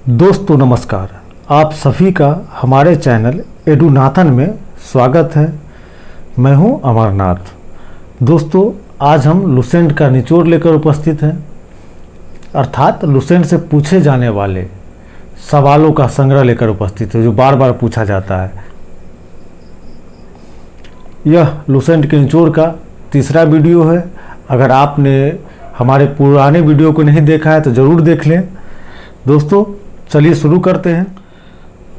दोस्तों नमस्कार, आप सभी का हमारे चैनल एडुनाथन में स्वागत है। मैं हूं अमरनाथ। दोस्तों आज हम लुसेंट का निचोड़ लेकर उपस्थित हैं, अर्थात लुसेंट से पूछे जाने वाले सवालों का संग्रह लेकर उपस्थित है जो बार बार पूछा जाता है। यह लुसेंट के निचोड़ का तीसरा वीडियो है। अगर आपने हमारे पुराने वीडियो को नहीं देखा है तो ज़रूर देख लें। दोस्तों चलिए शुरू करते हैं।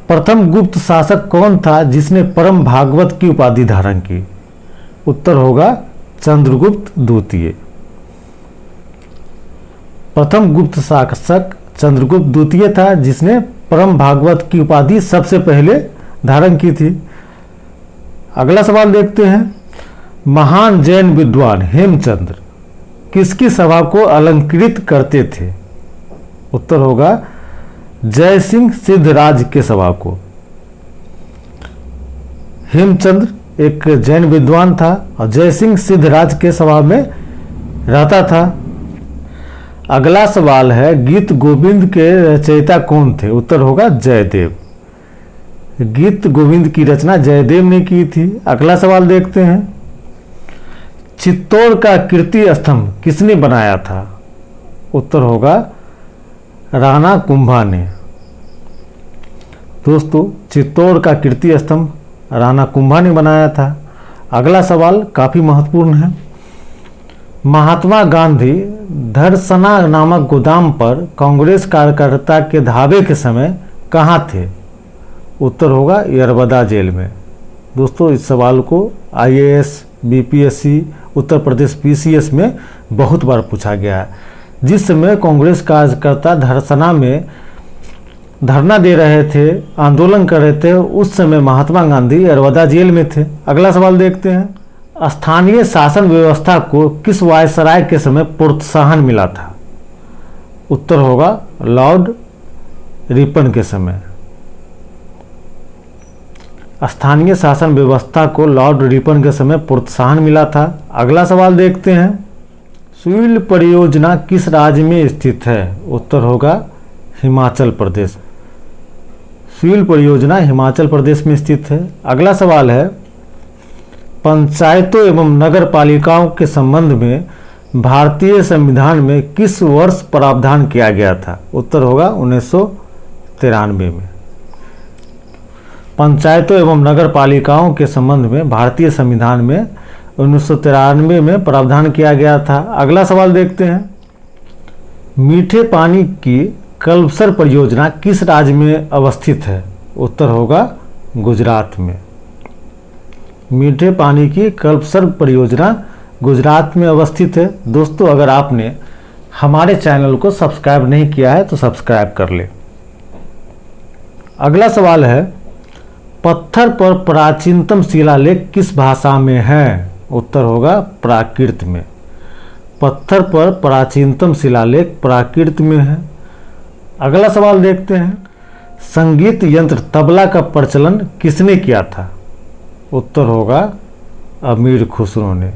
प्रथम गुप्त शासक कौन था जिसने परम भागवत की उपाधि धारण की? उत्तर होगा चंद्रगुप्त द्वितीय। प्रथम गुप्त शासक चंद्रगुप्त द्वितीय था जिसने परम भागवत की उपाधि सबसे पहले धारण की थी। अगला सवाल देखते हैं। महान जैन विद्वान हेमचंद्र किसकी सभा को अलंकृत करते थे? उत्तर होगा जय सिंह सिद्धराज के सभा को। हेमचंद्र एक जैन विद्वान था और जय सिंह सिद्धराज के सभा में रहता था। अगला सवाल है गीत गोविंद के रचयिता कौन थे? उत्तर होगा जयदेव। गीत गोविंद की रचना जयदेव ने की थी। अगला सवाल देखते हैं। चित्तौड़ का कीर्ति स्तंभ किसने बनाया था? उत्तर होगा राणा कुंभा ने। दोस्तों चित्तौड़ का कीर्ति स्तंभ राणा कुंभा ने बनाया था। अगला सवाल काफ़ी महत्वपूर्ण है। महात्मा गांधी धरसना नामक गोदाम पर कांग्रेस कार्यकर्ता के धावे के समय कहाँ थे? उत्तर होगा यरबदा जेल में। दोस्तों इस सवाल को IAS, BPSC, Uttar Pradesh PCS में बहुत बार पूछा गया है। जिस समय कांग्रेस कार्यकर्ता धरसना में धरना दे रहे थे, आंदोलन कर रहे थे, उस समय महात्मा गांधी यरवदा जेल में थे। अगला सवाल देखते हैं। स्थानीय शासन व्यवस्था को किस वायसराय के समय प्रोत्साहन मिला था? उत्तर होगा लॉर्ड रिपन के समय। स्थानीय शासन व्यवस्था को लॉर्ड रिपन के समय प्रोत्साहन मिला था। अगला सवाल देखते हैं। सुइल परियोजना किस राज्य में स्थित है? उत्तर होगा हिमाचल प्रदेश। सुइल परियोजना हिमाचल प्रदेश में स्थित है। अगला सवाल है। पंचायतों एवं नगर पालिकाओं के संबंध में भारतीय संविधान में किस वर्ष प्रावधान किया गया था? उत्तर होगा 1993 में। पंचायतों एवं नगर पालिकाओं के संबंध में भारतीय संविधान में 1993 में प्रावधान किया गया था। अगला सवाल देखते हैं। मीठे पानी की कल्पसर परियोजना किस राज्य में अवस्थित है? उत्तर होगा गुजरात में। मीठे पानी की कल्पसर परियोजना गुजरात में अवस्थित है। दोस्तों अगर आपने हमारे चैनल को सब्सक्राइब नहीं किया है तो सब्सक्राइब कर ले। अगला सवाल है। पत्थर पर प्राचीनतम शिलालेख किस भाषा में है? उत्तर होगा प्राकृत में। पत्थर पर प्राचीनतम शिलालेख प्राकृत में है। अगला सवाल देखते हैं। संगीत यंत्र तबला का प्रचलन किसने किया था? उत्तर होगा अमीर खुसरो ने।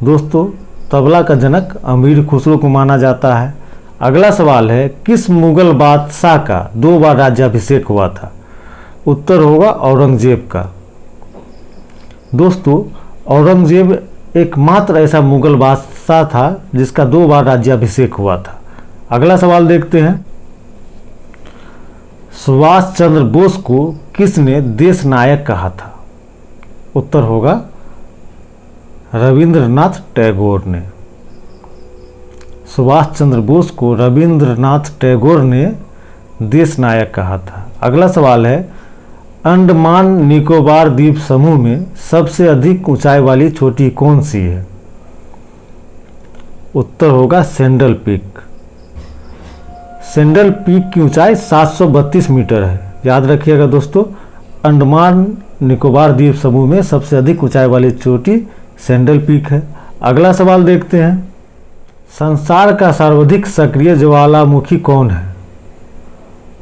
दोस्तों तबला का जनक अमीर खुसरो को माना जाता है। अगला सवाल है। किस मुगल बादशाह का 2 बार राज्याभिषेक हुआ था? उत्तर होगा औरंगजेब का। दोस्तों औरंगजेब एकमात्र ऐसा मुगल बादशाह था जिसका 2 बार राज्याभिषेक हुआ था। अगला सवाल देखते हैं। सुभाष चंद्र बोस को किसने देश नायक कहा था? उत्तर होगा रविंद्रनाथ टैगोर ने। सुभाष चंद्र बोस को रविंद्रनाथ टैगोर ने देश नायक कहा था। अगला सवाल है। अंडमान निकोबार द्वीप समूह में सबसे अधिक ऊंचाई वाली चोटी कौन सी है? उत्तर होगा सेंडल पीक। सेंडल पीक की ऊंचाई 732 मीटर है। याद रखिएगा दोस्तों, अंडमान निकोबार द्वीप समूह में सबसे अधिक ऊंचाई वाली चोटी सेंडल पीक है। अगला सवाल देखते हैं। संसार का सर्वाधिक सक्रिय ज्वालामुखी कौन है?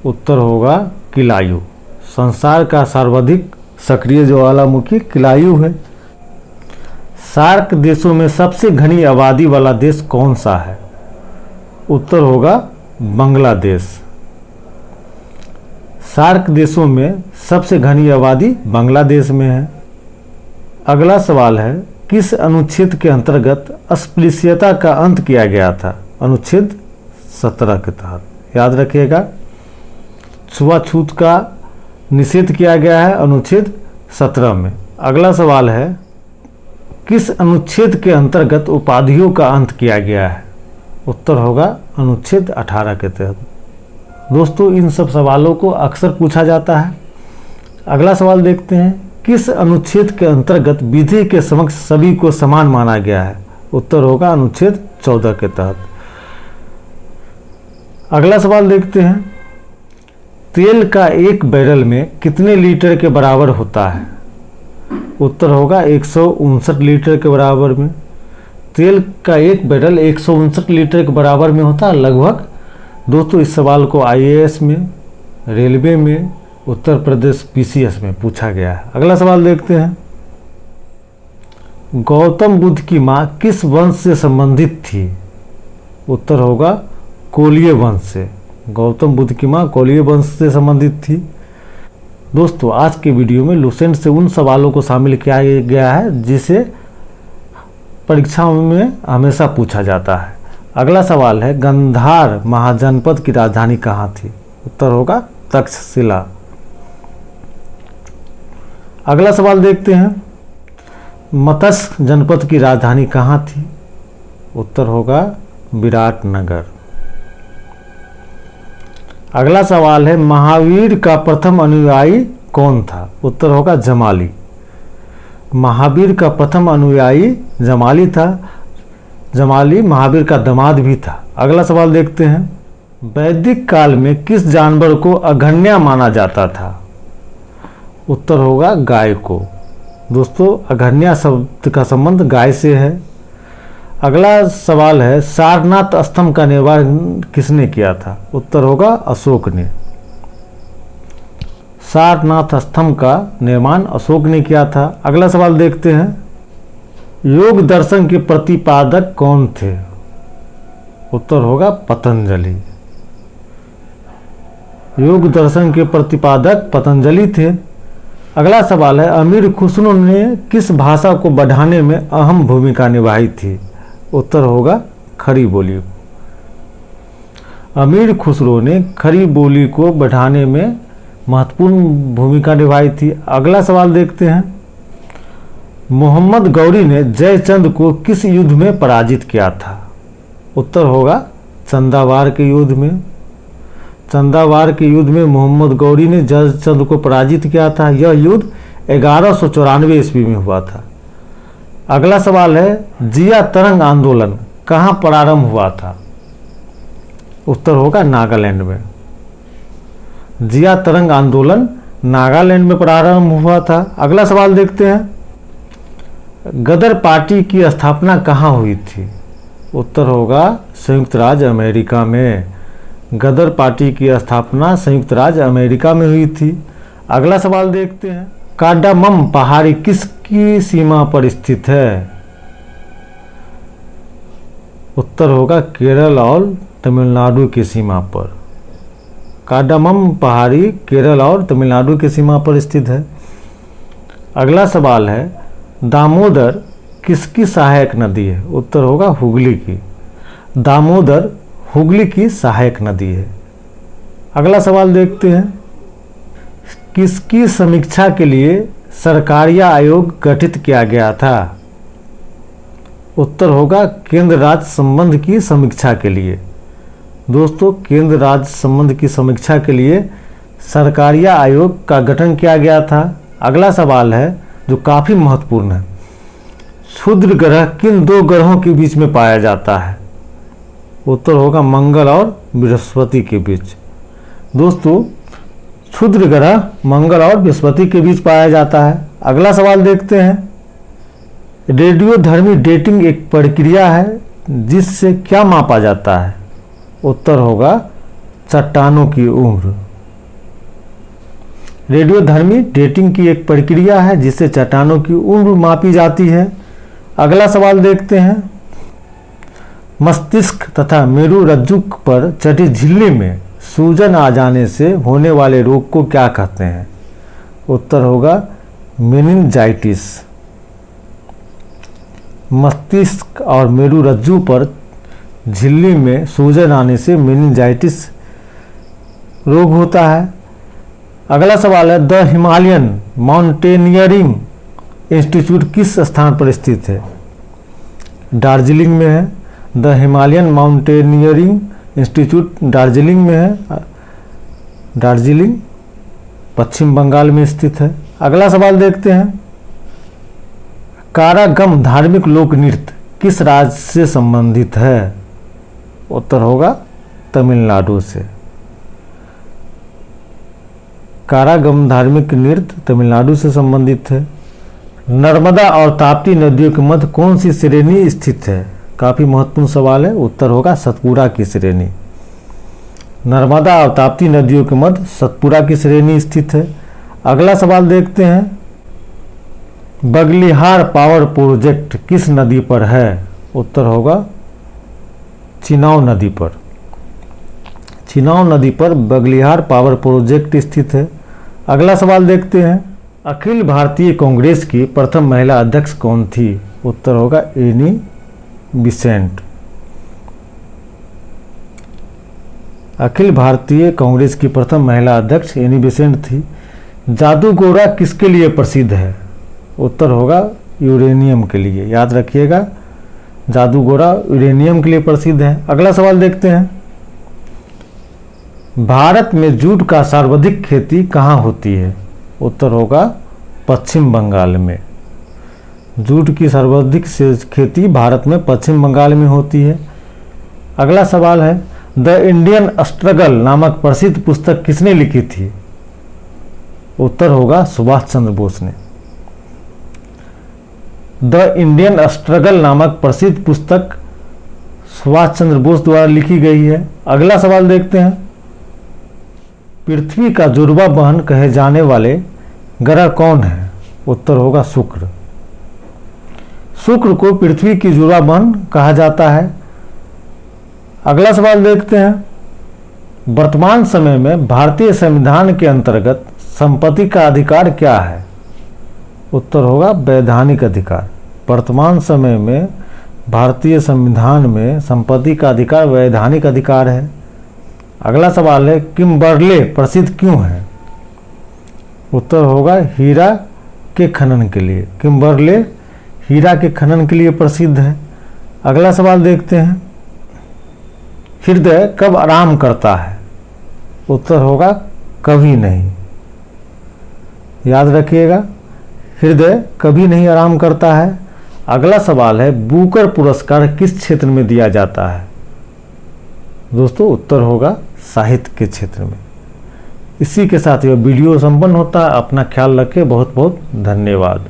उत्तर होगा किलायु। संसार का सर्वाधिक सक्रिय ज्वालामुखी किलायु है। सार्क देशों में सबसे घनी आबादी वाला देश कौन सा है? उत्तर होगा बांग्लादेश। सार्क देशों में सबसे घनी आबादी बांग्लादेश में है। अगला सवाल है, किस अनुच्छेद के अंतर्गत अस्पृश्यता का अंत किया गया था? अनुच्छेद 17 के तहत। याद रखिएगा, छुआछूत का निषेध किया गया है अनुच्छेद 17 में। अगला सवाल है, किस अनुच्छेद के अंतर्गत उपाधियों का अंत किया गया है? उत्तर होगा अनुच्छेद 18 के तहत। दोस्तों, इन सब सवालों को अक्सर पूछा जाता है। अगला सवाल देखते हैं, किस अनुच्छेद के अंतर्गत विधि के समक्ष सभी को समान माना गया है? उत्तर होगा अनुच्छेद 14 के तहत। अगला सवाल देखते हैं, तेल का एक बैरल में कितने लीटर के बराबर होता है? उत्तर होगा 159 लीटर के बराबर में। तेल का एक बैरल 159 लीटर के बराबर में होता है लगभग। दोस्तों, इस सवाल को IAS में, रेलवे में, उत्तर प्रदेश PCS में पूछा गया है। अगला सवाल देखते हैं, गौतम बुद्ध की मां किस वंश से संबंधित थी? उत्तर होगा कोलीय वंश से। गौतम बुद्ध की मां कोलीय वंश से संबंधित थी। दोस्तों, आज के वीडियो में लुसेंट से उन सवालों को शामिल किया गया है जिसे परीक्षाओं में हमेशा पूछा जाता है। अगला सवाल है, गांधार महाजनपद की राजधानी कहाँ थी? उत्तर होगा तक्षशिला। अगला सवाल देखते हैं, मत्स्य जनपद की राजधानी कहाँ थी? उत्तर होगा विराटनगर। अगला सवाल है, महावीर का प्रथम अनुयायी कौन था? उत्तर होगा जमाली। महावीर का प्रथम अनुयायी जमाली था। जमाली महावीर का दामाद भी था। अगला सवाल देखते हैं, वैदिक काल में किस जानवर को अघन्या माना जाता था? उत्तर होगा गाय को। दोस्तों, अघन्या शब्द का संबंध गाय से है। अगला सवाल है, सारनाथ स्तंभ का निर्माण किसने किया था? उत्तर होगा अशोक ने। सारनाथ स्तंभ का निर्माण अशोक ने किया था। अगला सवाल देखते हैं, योग दर्शन के प्रतिपादक कौन थे? उत्तर होगा पतंजलि। योग दर्शन के प्रतिपादक पतंजलि थे। अगला सवाल है, अमीर खुसरो ने किस भाषा को बढ़ाने में अहम भूमिका निभाई थी? उत्तर होगा खड़ी बोली। अमीर खुसरो ने खड़ी बोली को बढ़ाने में महत्वपूर्ण भूमिका निभाई थी। अगला सवाल देखते हैं, मोहम्मद गौरी ने जयचंद को किस युद्ध में पराजित किया था? उत्तर होगा चंदावार के युद्ध में। चंदावार के युद्ध में मोहम्मद गौरी ने जयचंद को पराजित किया था। यह युद्ध 1194 ईस्वी में हुआ था। अगला सवाल है, जिया तरंग आंदोलन कहाँ प्रारंभ हुआ था? उत्तर होगा नागालैंड में। जिया तरंग आंदोलन नागालैंड में प्रारंभ हुआ था। अगला सवाल देखते हैं, गदर पार्टी की स्थापना कहाँ हुई थी? उत्तर होगा संयुक्त राज्य अमेरिका में। गदर पार्टी की स्थापना संयुक्त राज्य अमेरिका में हुई थी। अगला सवाल देखते हैं, कार्डामम पहाड़ी किसकी सीमा पर स्थित है? उत्तर होगा केरल और तमिलनाडु की सीमा पर। कार्डामम पहाड़ी केरल और तमिलनाडु की सीमा पर स्थित है। अगला सवाल है, दामोदर किसकी सहायक नदी है? उत्तर होगा हुगली की। दामोदर हुगली की सहायक नदी है। अगला सवाल देखते हैं, किसकी समीक्षा के लिए सरकारिया आयोग गठित किया गया था? उत्तर होगा केंद्र राज्य संबंध की समीक्षा के लिए। दोस्तों, केंद्र राज्य संबंध की समीक्षा के लिए सरकारिया आयोग का गठन किया गया था। अगला सवाल है जो काफ़ी महत्वपूर्ण है, क्षुद्र ग्रह किन दो ग्रहों के बीच में पाया जाता है? उत्तर होगा मंगल और बृहस्पति के बीच। दोस्तों, क्षुद्र ग्रह मंगल और बृहस्पति के बीच पाया जाता है। अगला सवाल देखते हैं, रेडियोधर्मी डेटिंग एक प्रक्रिया है जिससे क्या मापा जाता है? उत्तर होगा चट्टानों की उम्र। रेडियोधर्मी डेटिंग की एक प्रक्रिया है जिससे चट्टानों की उम्र मापी जाती है। अगला सवाल देखते हैं, मस्तिष्क तथा मेरु रज्जु पर चढ़ी झिल्ली में सूजन आ जाने से होने वाले रोग को क्या कहते हैं? उत्तर होगा मेनिंजाइटिस। मस्तिष्क और मेरुरज्जु पर झिल्ली में सूजन आने से मेनिंजाइटिस रोग होता है। अगला सवाल है, द हिमालयन माउंटेनियरिंग इंस्टीट्यूट किस स्थान पर स्थित है? दार्जिलिंग में है। The Himalayan mountaineering institute Darjeeling में है। दार्जिलिंग पश्चिम बंगाल में स्थित है। अगला सवाल देखते हैं, कारागम धार्मिक लोक नृत्य किस राज्य से संबंधित है? उत्तर होगा तमिलनाडु से। कारागम धार्मिक नृत्य तमिलनाडु से संबंधित है। नर्मदा और ताप्ती नदियों के मध्य कौन सी श्रेणी स्थित है? काफ़ी महत्वपूर्ण सवाल है। उत्तर होगा सतपुरा की श्रेणी। नर्मदा और ताप्ती नदियों के मध्य सतपुरा की श्रेणी स्थित है। अगला सवाल देखते हैं, बगलिहार पावर प्रोजेक्ट किस नदी पर है? उत्तर होगा चिनाव नदी पर। चिनाव नदी पर बगलिहार पावर प्रोजेक्ट स्थित है। अगला सवाल देखते हैं, अखिल भारतीय कांग्रेस की प्रथम महिला अध्यक्ष कौन थी? उत्तर होगा एनी बिसेंट। अखिल भारतीय कांग्रेस की प्रथम महिला अध्यक्ष एनी बिसेंट थी। जादूगोरा किसके लिए प्रसिद्ध है? उत्तर होगा यूरेनियम के लिए। याद रखिएगा, जादूगोरा यूरेनियम के लिए प्रसिद्ध है। अगला सवाल देखते हैं, भारत में जूट का सर्वाधिक खेती कहाँ होती है? उत्तर होगा पश्चिम बंगाल में। जूट की सर्वाधिक खेती भारत में पश्चिम बंगाल में होती है। अगला सवाल है, द इंडियन स्ट्रगल नामक प्रसिद्ध पुस्तक किसने लिखी थी? उत्तर होगा सुभाष चंद्र बोस ने। द इंडियन स्ट्रगल नामक प्रसिद्ध पुस्तक सुभाष चंद्र बोस द्वारा लिखी गई है। अगला सवाल देखते हैं, पृथ्वी का जुड़वा बहन कहे जाने वाले ग्रह कौन है? उत्तर होगा शुक्र। शुक्र को पृथ्वी की जुड़वा बहन कहा जाता है। अगला सवाल देखते हैं, वर्तमान समय में भारतीय संविधान के अंतर्गत संपत्ति का अधिकार क्या है? उत्तर होगा वैधानिक अधिकार। वर्तमान समय में भारतीय संविधान में संपत्ति का अधिकार वैधानिक अधिकार है। अगला सवाल है, किम्बरले प्रसिद्ध क्यों है? उत्तर होगा हीरा के खनन के लिए। किम्बरले हीरा के खनन के लिए प्रसिद्ध है। अगला सवाल देखते हैं, हृदय कब आराम करता है? उत्तर होगा कभी नहीं। याद रखिएगा, हृदय कभी नहीं आराम करता है। अगला सवाल है, बुकर पुरस्कार किस क्षेत्र में दिया जाता है? दोस्तों उत्तर होगा साहित्य के क्षेत्र में। इसी के साथ यह वीडियो संपन्न होता है। अपना ख्याल रखें। बहुत बहुत धन्यवाद।